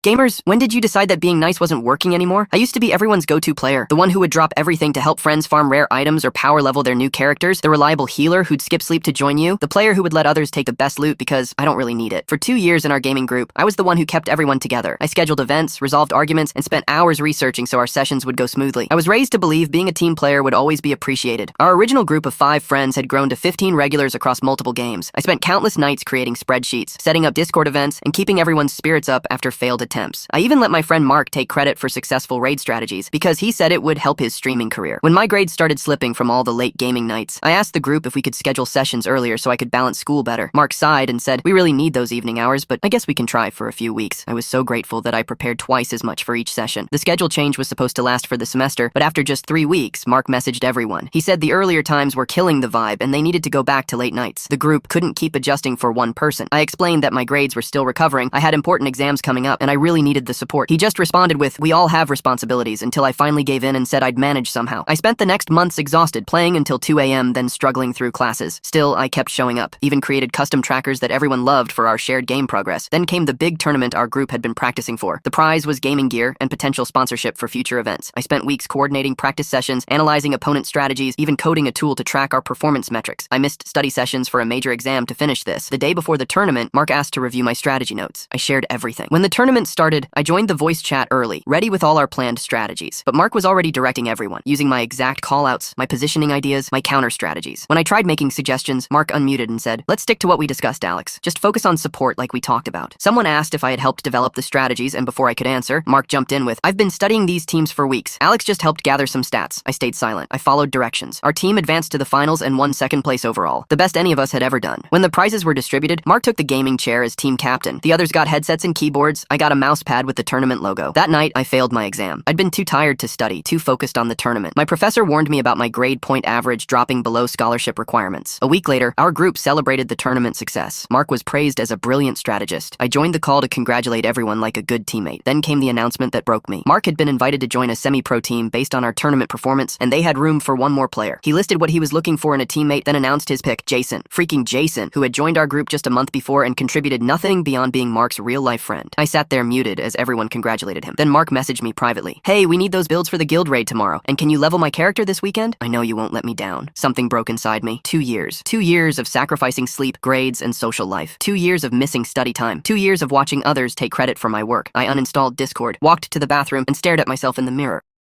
Gamers, when did you decide that being nice wasn't working anymore? I used to be everyone's go-to player, the one who would drop everything to help friends farm rare items or power level their new characters, the reliable healer who'd skip sleep to join you, the player who would let others take the best loot because I don't really need it. For 2 years in our gaming group, I was the one who kept everyone together. I scheduled events, resolved arguments, and spent hours researching so our sessions would go smoothly. I was raised to believe being a team player would always be appreciated. Our original group of 5 friends had grown to 15 regulars across multiple games. I spent countless nights creating spreadsheets, setting up Discord events, and keeping everyone's spirits up after failed attempts. I even let my friend Mark take credit for successful raid strategies because he said it would help his streaming career. When my grades started slipping from all the late gaming nights, I asked the group if we could schedule sessions earlier so I could balance school better. Mark sighed and said, "We really need those evening hours, but I guess we can try for a few weeks." I was so grateful that I prepared twice as much for each session. The schedule change was supposed to last for the semester, but after just 3 weeks, Mark messaged everyone. He said the earlier times were killing the vibe and they needed to go back to late nights. The group couldn't keep adjusting for one person. I explained that my grades were still recovering, I had important exams coming up, and I really needed the support. He just responded with, "We all have responsibilities," until I finally gave in and said I'd manage somehow. I spent the next months exhausted, playing until 2 a.m., then struggling through classes. Still, I kept showing up, even created custom trackers that everyone loved for our shared game progress. Then came the big tournament our group had been practicing for. The prize was gaming gear and potential sponsorship for future events. I spent weeks coordinating practice sessions, analyzing opponent strategies, even coding a tool to track our performance metrics. I missed study sessions for a major exam to finish this. The day before the tournament, Mark asked to review my strategy notes. I shared everything. When the tournament started, I joined the voice chat early, ready with all our planned strategies. But Mark was already directing everyone, using my exact callouts, my positioning ideas, my counter strategies. When I tried making suggestions, Mark unmuted and said, "Let's stick to what we discussed, Alex. Just focus on support like we talked about." Someone asked if I had helped develop the strategies, and before I could answer, Mark jumped in with, "I've been studying these teams for weeks. Alex just helped gather some stats." I stayed silent. I followed directions. Our team advanced to the finals and won 2nd place overall, the best any of us had ever done. When the prizes were distributed, Mark took the gaming chair as team captain. The others got headsets and keyboards. I got a mouse pad with the tournament logo. That night, I failed my exam. I'd been too tired to study, too focused on the tournament. My professor warned me about my grade point average dropping below scholarship requirements. A week later, our group celebrated the tournament success. Mark was praised as a brilliant strategist. I joined the call to congratulate everyone like a good teammate. Then came the announcement that broke me. Mark had been invited to join a semi-pro team based on our tournament performance, and they had room for one more player. He listed what he was looking for in a teammate, then announced his pick, Jason. Freaking Jason, who had joined our group just a month before and contributed nothing beyond being Mark's real-life friend. I sat there muted as everyone congratulated him. Then Mark messaged me privately. "Hey, we need those builds for the guild raid tomorrow, and can you level my character this weekend? I know you won't let me down." Something broke inside me. 2 years. 2 years of sacrificing sleep, grades, and social life. 2 years of missing study time. 2 years of watching others take credit for my work. I uninstalled Discord, walked to the bathroom, and stared at myself in the mirror.